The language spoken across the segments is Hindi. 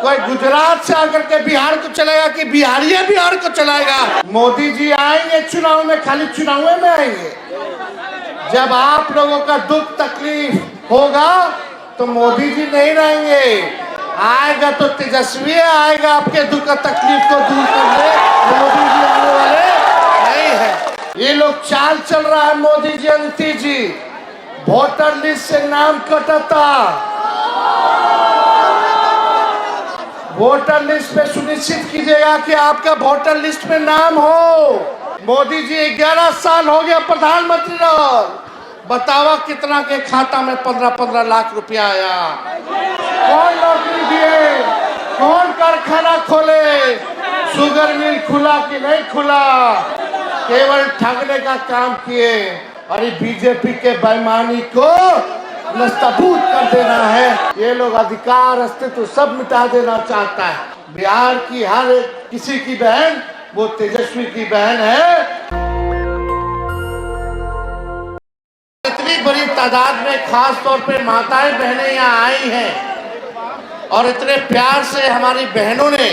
कोई गुजरात से आकर के बिहार को चलाएगा कि बिहारी बिहार को चलाएगा? मोदी जी आएंगे चुनाव में, खाली चुनाव में आएंगे। जब आप लोगों का दुख तकलीफ होगा तो मोदी जी नहीं रहेंगे, आएगा तो तेजस्वी आएगा आपके दुख तकलीफ को दूर करने। मोदी जी आने वाले नहीं है। ये लोग चाल चल रहा है मोदी जी, अंती जी वोटर लिस्ट से नाम कटता, वोटर लिस्ट में सुनिश्चित कीजिएगा कि आपका वोटर लिस्ट में नाम हो। मोदी जी 11 साल हो गया प्रधानमंत्री रहो, बतावा कितना के खाता में 15-15 लाख रुपया आया? कौन नौकरी दिए? कौन कारखाना खोले? शुगर मिल खुला कि नहीं खुला? केवल ठगने का काम किए। अरे बीजेपी के बेईमानी को नस्तबूत कर देना है। ये लोग अधिकार अस्तित्व सब मिटा देना चाहता है। बिहार की हर किसी की बहन वो तेजस्वी की बहन है। इतनी बड़ी तादाद में खास तौर पे माताएं बहनें यहाँ आई हैं और इतने प्यार से हमारी बहनों ने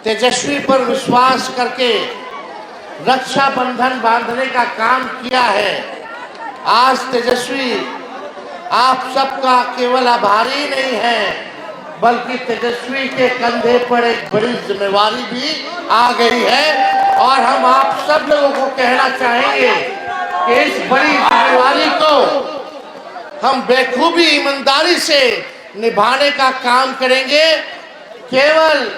तेजस्वी पर विश्वास करके रक्षाबंधन बांधने का काम किया है। आज तेजस्वी आप सबका केवल आभारी नहीं है, बल्कि तेजस्वी के कंधे पर एक बड़ी जिम्मेवारी भी आ गई है और हम आप सब लोगों को कहना चाहेंगे कि इस बड़ी जिम्मेवारी को हम बेखूबी ईमानदारी से निभाने का काम करेंगे। केवल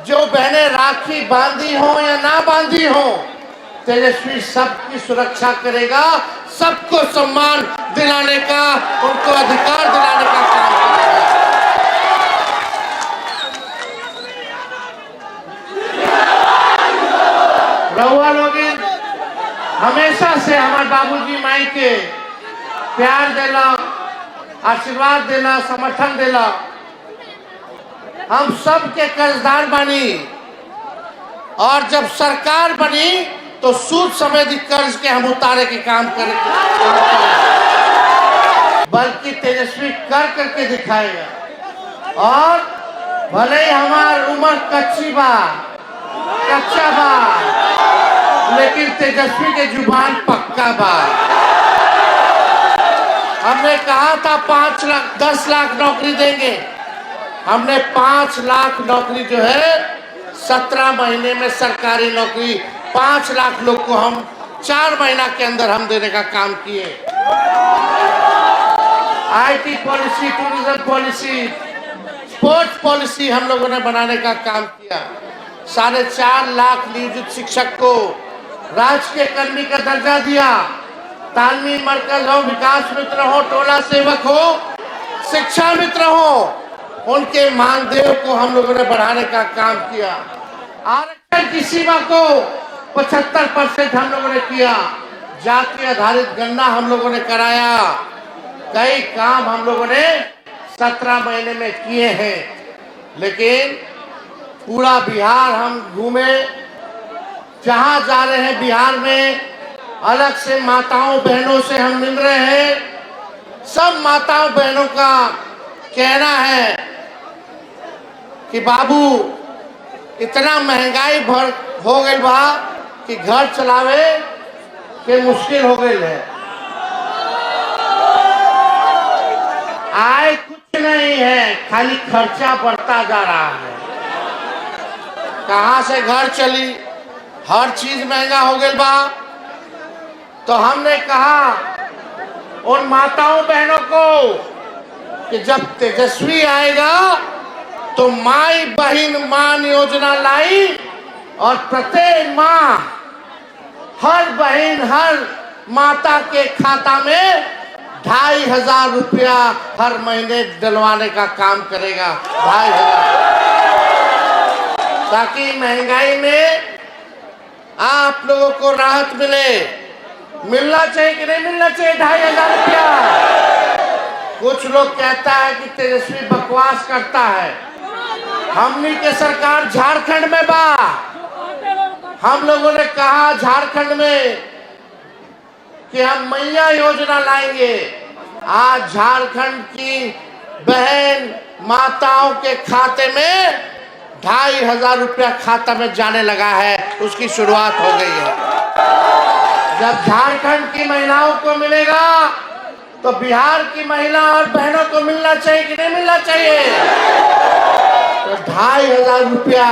जो बहनें राखी बांधी हो या ना बांधी हो, तेजस्वी सबकी सुरक्षा करेगा, सबको सम्मान दिलाने का, उनको अधिकार दिलाने का काम करेगा। रउआ लोग हमेशा से हमारे बाबूजी माई के प्यार देला, आशीर्वाद देला, समर्थन देला। हम सब के कर्जदार बनी और जब सरकार बनी तो सूद समेत कर्ज के हम उतारे के काम करेंगे, बल्कि तेजस्वी कर करके दिखाएगा। और भले ही हमारी उम्र कच्चा बा, लेकिन तेजस्वी के जुबान पक्का बा। हमने कहा था 5 लाख 10 लाख नौकरी देंगे, हमने 5 लाख नौकरी जो है 17 महीने में सरकारी नौकरी 5 लाख लोग को हम 4 महीना के अंदर हम देने का काम किए। IT policy, tourism policy, sports policy हम लोगों ने बनाने का काम किया। 4.5 लाख नियोजित शिक्षक को राजकीय कर्मी का दर्जा दिया। तालमी मरकज हो, विकास मित्र हो, टोला सेवक हो, शिक्षा मित्र हो, उनके मानदेय को हम लोगों ने बढ़ाने का काम किया। आरक्षण की सीमा को 75% हम लोगों ने किया। जाति आधारित गणना हम लोगों ने कराया। कई काम हम लोगों ने 17 महीने में किए हैं। लेकिन पूरा बिहार हम घूमे, जहां जा रहे हैं बिहार में अलग से माताओं बहनों से हम मिल रहे हैं। सब माताओं बहनों का कहना है कि बाबू इतना महंगाई हो गई बा कि घर चलावे के मुश्किल हो गई है। आय कुछ नहीं है, खाली खर्चा बढ़ता जा रहा है। कहां से घर चली? हर चीज महंगा हो गई बा। तो हमने कहा उन माताओं बहनों को कि जब तेजस्वी आएगा तो माई बहन मान योजना लाई और प्रत्येक माँ, हर बहन, हर माता के खाता में 2,500 रुपया हर महीने डलवाने का काम करेगा। 2,500, ताकि महंगाई में आप लोगों को राहत मिले। मिलना चाहिए कि नहीं मिलना चाहिए 2,500 रुपया? कुछ लोग कहता है कि तेजस्वी बकवास करता है। हमनी के सरकार झारखंड में बा। हम लोगों ने कहा झारखंड में कि हम मैया योजना लाएंगे। आज झारखंड की बहन माताओं के खाते में 2,500 रुपया खाता में जाने लगा है, उसकी शुरुआत हो गई है। जब झारखंड की महिलाओं को मिलेगा तो बिहार की महिला और बहनों को मिलना चाहिए कि नहीं मिलना चाहिए? तो 2,500 रुपया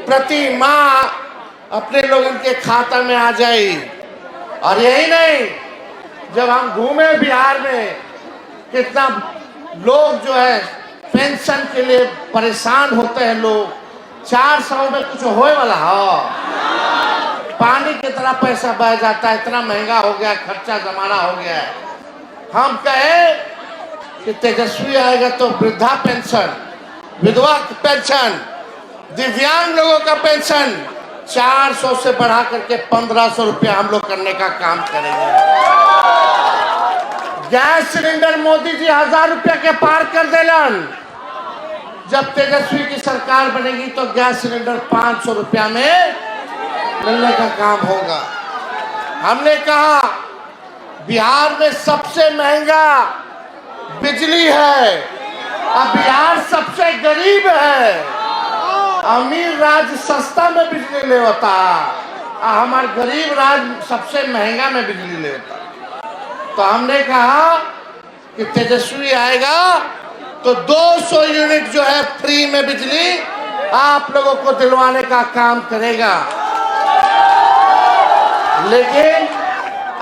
प्रति माह अपने लोगों के खाता में आ जाए। और यही नहीं, जब हम घूमे बिहार में, कितना लोग जो है पेंशन के लिए परेशान होते हैं। लोग 400 में कुछ होए वाला हो, पानी की तरह पैसा बह जाता है, इतना महंगा हो गया, खर्चा जमाना हो गया है। हम कहे कि तेजस्वी आएगा तो वृद्धा पेंशन, विधवा पेंशन, दिव्यांग लोगों का पेंशन 400 से बढ़ा करके 1,500 रुपया हम लोग करने का काम करेंगे। गैस सिलेंडर मोदी जी 1,000 रुपया के पार कर देलन। जब तेजस्वी की सरकार बनेगी तो गैस सिलेंडर 500 रुपया में मिलने का काम होगा। हमने कहा बिहार में सबसे महंगा बिजली है, अब बिहार सबसे गरीब है। अमीर राज्य सस्ता में बिजली ले होता, हमारे गरीब राज्य सबसे महंगा में बिजली ले होता। तो हमने कहा कि तेजस्वी आएगा तो 200 यूनिट जो है फ्री में बिजली आप लोगों को दिलवाने का काम करेगा। लेकिन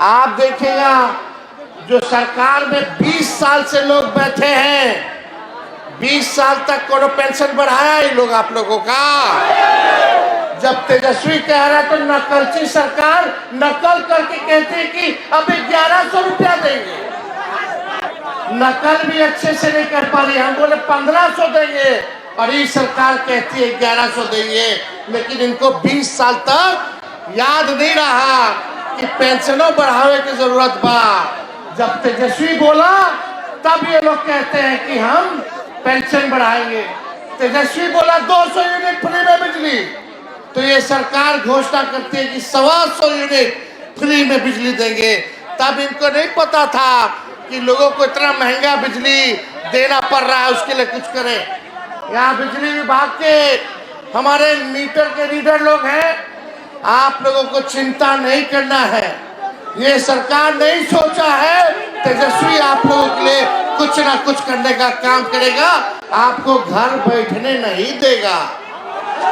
आप देखिएगा, जो सरकार में 20 साल से लोग बैठे हैं, 20 साल तक कोनो पेंशन बढ़ाया ही लोग आप लोगों का। जब तेजस्वी कह रहा तो नकलची सरकार नकल करके कहती है कि अभी 1100 रुपया देंगे, नकल भी अच्छे से नहीं कर पा रही। हम बोले 1,500 देंगे और ये सरकार कहती है 1100 देंगे। लेकिन इनको 20 साल तक याद नहीं रहा कि पेंशनों बढ़ावे की जरूरत बा। जब तेजस्वी बोला तब ये लोग कहते हैं कि हम पेंशन बढ़ाएंगे। तेजस्वी बोला 200 यूनिट फ्री में बिजली, तो ये सरकार घोषणा करती है कि 125 यूनिट फ्री में बिजली देंगे। तब इनको नहीं पता था कि लोगों को इतना महंगा बिजली देना पड़ रहा है, उसके लिए कुछ करें। यहाँ बिजली विभाग के हमारे मीटर के रीडर लोग हैं, आप लोगों को चिंता नहीं करना है। ये सरकार नहीं सोचा है तेजस्वी आप लोगों के लिए कुछ ना कुछ करने का काम करेगा, आपको घर बैठने नहीं देगा।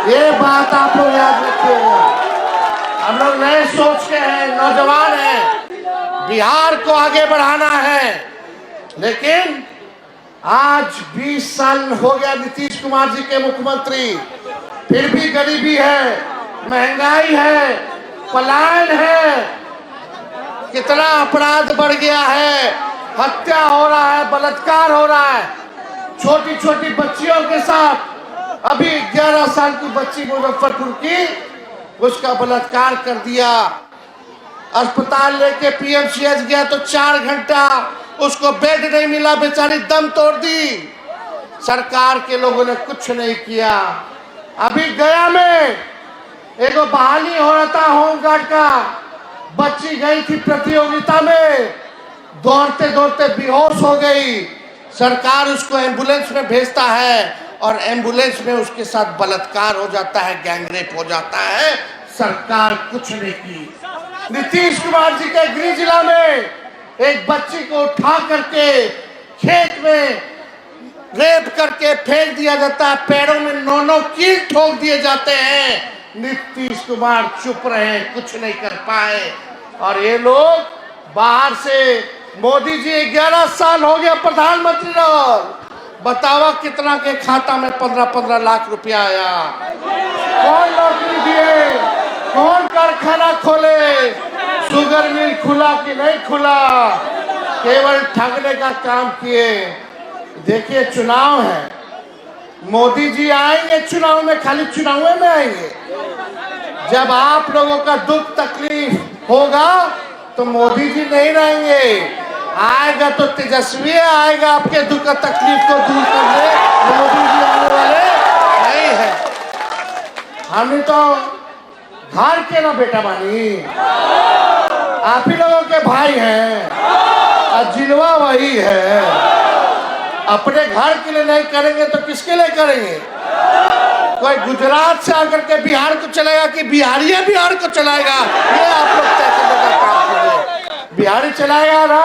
ये बात आप लोग याद रखिएगा। हम लोग नए सोच के हैं, नौजवान हैं, बिहार को आगे बढ़ाना है। लेकिन आज 20 साल हो गया नीतीश कुमार जी के मुख्यमंत्री, फिर भी गरीबी है, महंगाई है, पलायन है, कितना अपराध बढ़ गया है, हत्या हो रहा है, बलात्कार हो रहा है, छोटी छोटी बच्चियों के साथ। अभी 11 साल की बच्ची मुजफ्फरपुर की, उसका बलात्कार कर दिया। अस्पताल लेके पीएमसीएच गया तो 4 घंटा उसको बेड नहीं मिला, बेचारी दम तोड़ दी। सरकार के लोगों ने कुछ नहीं किया। अभी गया में एक बहाली हो रहा था होमगार्ड का, बच्ची गई थी प्रतियोगिता में, दौड़ते दौड़ते बेहोश हो गई। सरकार उसको एम्बुलेंस में भेजता है और एम्बुलेंस में उसके साथ बलात्कार हो जाता है, गैंगरेप हो जाता है। सरकार कुछ नहीं की। नीतीश कुमार जी के गृह जिला में एक बच्ची को उठा करके खेत में रेप करके फेंक दिया जाता है, पैरों में 9 कील ठोक दिए जाते हैं। नीतीश कुमार चुप रहे, कुछ नहीं कर पाए। और ये लोग बाहर से, मोदी जी 11 साल हो गया प्रधानमंत्री रहो, बतावा कितना के खाता में 15-15 लाख रुपया आया। कौन नौकरी दिए, कौन कारखाना खोले, शुगर मिल खुला कि नहीं खुला, केवल ठगने का काम किए। देखिए चुनाव है, मोदी जी आएंगे चुनाव में, खाली चुनाव में आएंगे। जब आप लोगों का दुख तकलीफ होगा तो मोदी जी नहीं रहेंगे, आएगा तो तेजस्वी आएगा आपके दुख तकलीफ को दूर करने। मोदी जी आने वाले नहीं है। हम तो घर के ना बेटा बानी, आप ही लोगों के भाई हैं, जिलवा वही है। अपने घर के लिए नहीं करेंगे तो किसके लिए करेंगे? कोई गुजरात से आकर के बिहार को चलाएगा कि बिहारी बिहार को चलाएगा? ये आप लोग तय करने का काम कीजिए। बिहारी चलाएगा ना,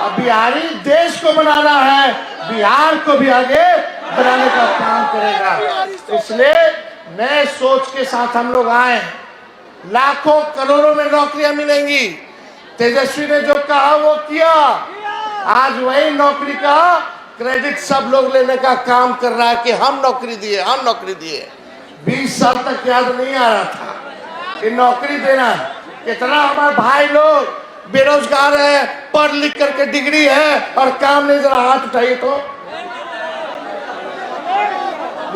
अब बिहारी देश को बनाना है, बिहार को भी आगे बनाने का काम करेगा। इसलिए नए सोच के साथ हम लोग आए। लाखों करोड़ों में नौकरियां मिलेंगी। तेजस्वी ने जो कहा वो किया। आज वही नौकरी का क्रेडिट सब लोग लेने का काम कर रहा है कि हम नौकरी दिए, हम नौकरी दिए। 20 साल तक याद नहीं आ रहा था कि नौकरी देना। कितना हमारे भाई लोग बेरोजगार है, पढ़ लिख करके डिग्री है और काम नहीं। जरा हाथ उठाइए तो।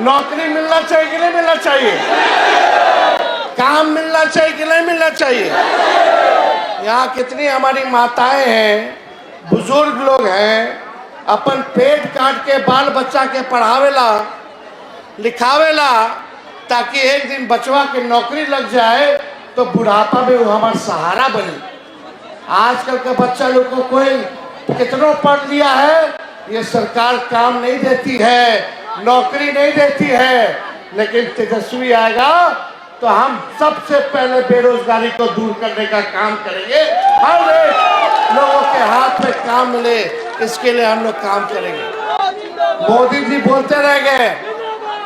नौकरी मिलना चाहिए कि नहीं मिलना चाहिए? काम मिलना चाहिए कि नहीं मिलना चाहिए? यहाँ कितनी हमारी माताएं हैं, बुजुर्ग लोग हैं, अपन पेट काट के बाल बच्चा के पढ़ावेला लिखावेला ताकि एक दिन बचवा के नौकरी लग जाए तो बुढ़ापा में वो हमारा सहारा बने। आजकल का बच्चा लोग को कोई कितना पढ़ लिया है, ये सरकार काम नहीं देती है, नौकरी नहीं देती है। लेकिन तेजस्वी आएगा तो हम सबसे पहले बेरोजगारी को दूर करने का काम करेंगे। हर एक लोगों के हाथ में काम मिले, इसके लिए हम लोग काम करेंगे। मोदी जी बोलते रह गए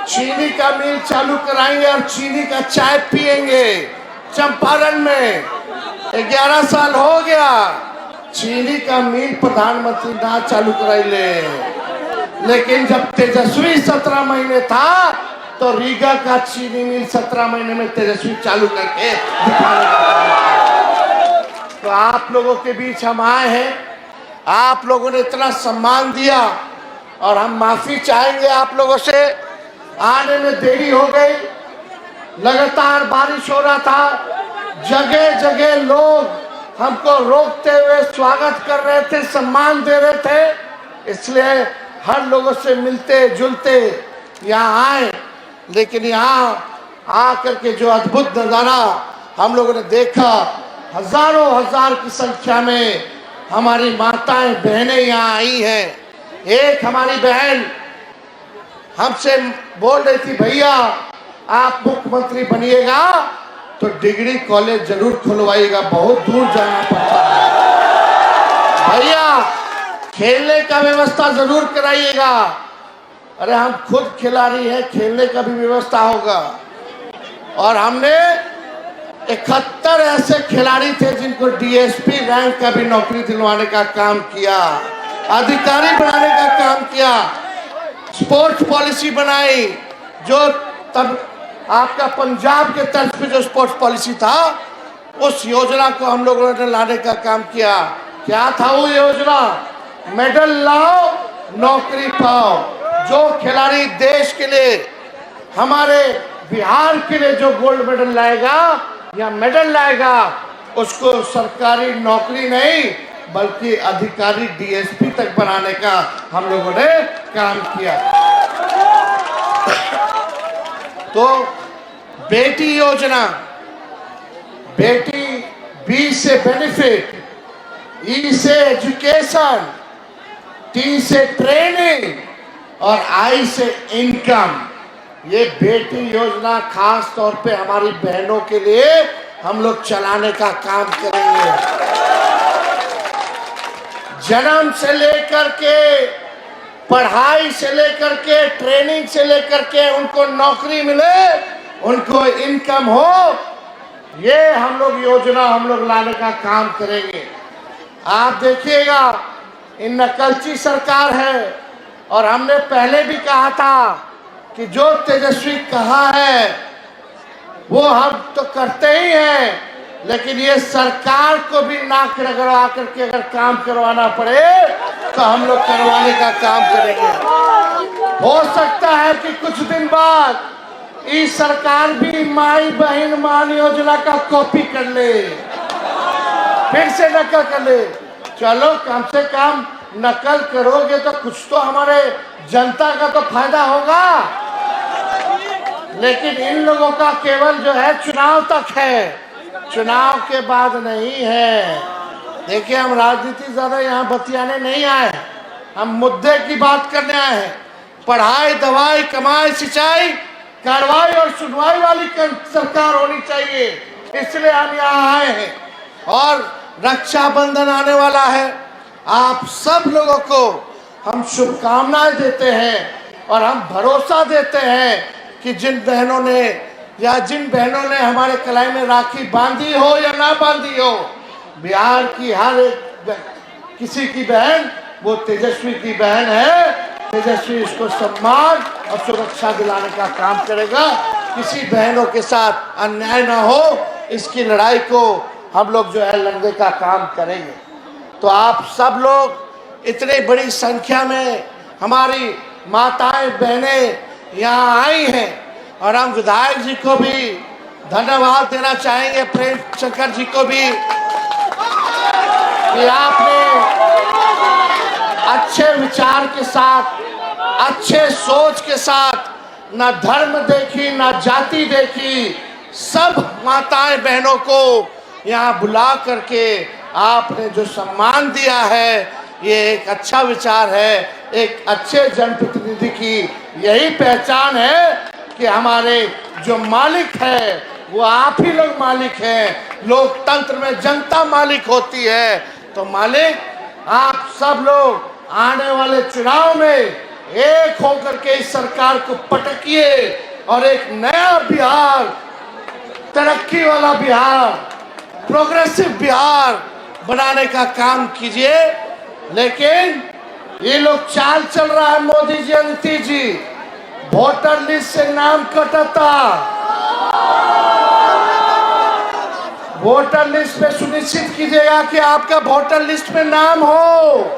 चीनी का मिल चालू कराएंगे और चीनी का चाय पिएंगे। चंपारण में 11 साल हो गया, चीनी का मिल प्रधानमंत्री ना चालू कराई ले। लेकिन जब तेजस्वी 17 महीने था तो रीगा का चीनी मिल 17 महीने में तेजस्वी चालू करके दिखाने का। तो आप लोगों के बीच हम आए हैं, आप लोगों ने इतना सम्मान दिया और हम माफी चाहेंगे आप लोगों से। आने में देरी हो गई, लगातार बारिश हो रहा था, जगह जगह लोग हमको रोकते हुए स्वागत कर रहे थे, सम्मान दे रहे थे, इसलिए हर लोगों से मिलते जुलते यहाँ आए। लेकिन यहाँ आकर के जो अद्भुत नज़ारा हम लोगों ने देखा, हजारों हजार की संख्या में हमारी माताएं बहनें यहाँ आई हैं। एक हमारी बहन हमसे बोल रही थी, भैया आप मुख्यमंत्री बनिएगा तो डिग्री कॉलेज जरूर खुलवाइएगा, बहुत दूर जाना पड़ता है, भैया खेलने का व्यवस्था जरूर कराइएगा। अरे हम खुद खिलाड़ी हैं, खेलने का भी व्यवस्था होगा। और हमने 71 ऐसे खिलाड़ी थे जिनको डीएसपी रैंक का भी नौकरी दिलवाने का काम किया, अधिकारी बनाने का काम किया, स्पोर्ट्स पॉलिसी बनाई। जो तब आपका पंजाब के तर्ज पे जो स्पोर्ट्स पॉलिसी था, उस योजना को हम लोगों ने लाने का काम किया। क्या था वो योजना? मेडल लाओ नौकरी पाओ। जो खिलाड़ी देश के लिए, हमारे बिहार के लिए जो गोल्ड मेडल लाएगा या मेडल लाएगा, उसको सरकारी नौकरी नहीं बल्कि अधिकारी डीएसपी तक बनाने का हम लोगों ने काम किया। तो बेटी योजना, बेटी बी से बेनिफिट, ई से एजुकेशन, टी से ट्रेनिंग और आई से इनकम। ये बेटी योजना खास तौर पे हमारी बहनों के लिए हम लोग चलाने का काम करेंगे। जन्म से लेकर के, पढ़ाई से लेकर के, ट्रेनिंग से लेकर के उनको नौकरी मिले, उनको इनकम हो, ये हम लोग योजना हम लोग लाने का काम करेंगे। आप देखिएगा, इन नकलची सरकार है और हमने पहले भी कहा था कि जो तेजस्वी कहा है वो हम तो करते ही हैं, लेकिन ये सरकार को भी नाक रगड़वा करके अगर काम करवाना पड़े तो हम लोग करवाने का काम करेंगे। हो सकता है कि कुछ दिन बाद इस सरकार भी माई बहन मान योजना का कॉपी कर ले, फिर से नकल कर ले। चलो कम से कम नकल करोगे तो कुछ तो हमारे जनता का तो फायदा होगा। लेकिन इन लोगों का केवल जो है चुनाव तक है, चुनाव के बाद नहीं है। देखिए हम राजनीति ज्यादा यहाँ बतियाने नहीं आए, हम मुद्दे की बात करने आए हैं। पढ़ाई, दवाई, कमाई, सिंचाई, कार्रवाई और सुनवाई वाली सरकार होनी चाहिए, इसलिए हम यहाँ आए हैं। और रक्षाबंधन आने वाला है, आप सब लोगों को हम शुभकामनाएं देते हैं और हम भरोसा देते हैं कि जिन बहनों ने हमारे कलाई में राखी बांधी हो या ना बांधी हो, बिहार की हर एक किसी की बहन वो तेजस्वी की बहन है। तेजस्वी इसको सम्मान और सुरक्षा दिलाने का काम करेगा। किसी बहनों के साथ अन्याय ना हो, इसकी लड़ाई को हम लोग जो है लड़ने का काम करेंगे। तो आप सब लोग इतनी बड़ी संख्या में हमारी माताएं बहनें यहाँ आई हैं और हम विधायक जी को भी धन्यवाद देना चाहेंगे, प्रेम शंकर जी को भी, कि आपने अच्छे विचार के साथ, अच्छे सोच के साथ ना धर्म देखी ना जाति देखी, सब माताएं बहनों को यहाँ बुला करके आपने जो सम्मान दिया है, ये एक अच्छा विचार है। एक अच्छे जनप्रतिनिधि की यही पहचान है कि हमारे जो मालिक है वो आप ही लोग मालिक हैं। लोकतंत्र में जनता मालिक होती है। तो मालिक, आप सब लोग आने वाले चुनाव में एक होकर के इस सरकार को पटकिए और एक नया बिहार, तरक्की वाला बिहार, प्रोग्रेसिव बिहार बनाने का काम कीजिए। लेकिन ये लोग चाल चल रहा है, मोदी जी, नीतीश जी, वोटर लिस्ट से नाम कटता। वोटर लिस्ट में सुनिश्चित कीजिएगा कि आपका वोटर लिस्ट में नाम हो,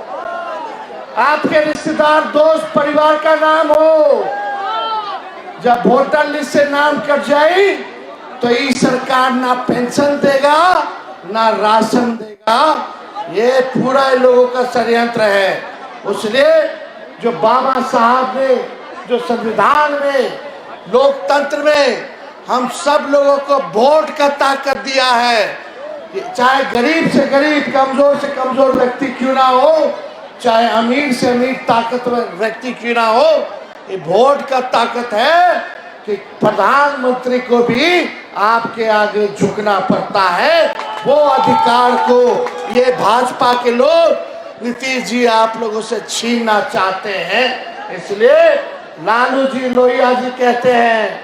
आपके रिश्तेदार, दोस्त, परिवार का नाम हो। जब वोटर लिस्ट से नाम कट जाए तो ये सरकार ना पेंशन देगा ना राशन देगा। ये पूरा लोगों का षड्यंत्र है। इसलिए जो बाबा साहब ने जो संविधान में, लोकतंत्र में हम सब लोगों को वोट का ताकत दिया है, चाहे गरीब से गरीब, कमजोर से कमजोर व्यक्ति क्यों ना हो, चाहे अमीर से अमीर ताकतवर व्यक्ति क्यों ना हो, ये वोट का ताकत है कि प्रधानमंत्री को भी आपके आगे झुकना पड़ता है। वो अधिकार को ये भाजपा के लोग, नीतीश जी, आप लोगों से छीनना चाहते हैं। इसलिए लालू जी, लोहिया जी कहते हैं,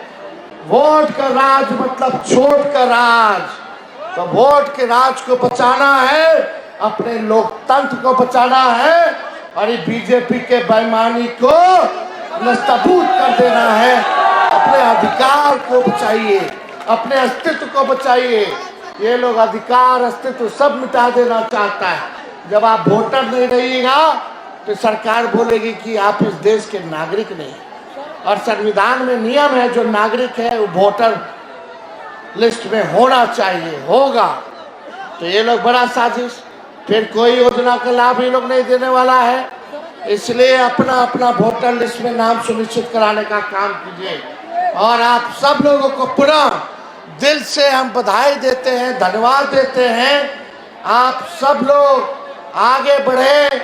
वोट का राज मतलब छोट का राज। तो वोट के राज को बचाना है, अपने लोकतंत्र को बचाना है और ये बीजेपी के बेईमानी को नस्तबूत कर देना है। अपने अधिकार को बचाइए, अपने अस्तित्व को बचाइए। ये लोग अधिकार, अस्तित्व सब मिटा देना चाहता है। जब आप वोटर नहीं रहिएगा तो सरकार बोलेगी कि आप इस देश के नागरिक नहीं। और संविधान में नियम है, जो नागरिक है वो वोटर लिस्ट में होना चाहिए, होगा। तो ये लोग बड़ा साजिश, फिर कोई योजना का लाभ ये लोग नहीं देने वाला है। इसलिए अपना अपना वोटर लिस्ट में नाम सुनिश्चित कराने का काम कीजिए। और आप सब लोगों को पुनः दिल से हम बधाई देते हैं, धन्यवाद देते हैं। आप सब लोग आगे बढ़े,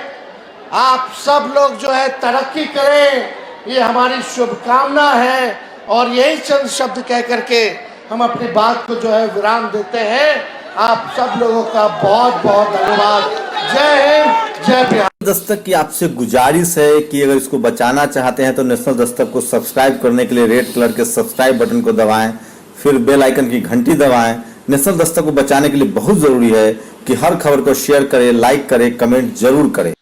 आप सब लोग जो है तरक्की करें, ये हमारी शुभकामना है। और यही चंद शब्द कह करके हम अपनी बात को जो है विराम देते हैं। आप सब लोगों का बहुत बहुत धन्यवाद। जय हिंद, जय बिहार। दस्तक की आपसे गुजारिश है कि अगर इसको बचाना चाहते हैं तो नेशनल दस्तक को सब्सक्राइब करने के लिए रेड कलर के सब्सक्राइब बटन को दबाएं, फिर बेल आइकन की घंटी दबाएं। नेशनल दस्तक को बचाने के लिए बहुत जरूरी है कि हर खबर को शेयर करें, लाइक करें, कमेंट जरूर करें।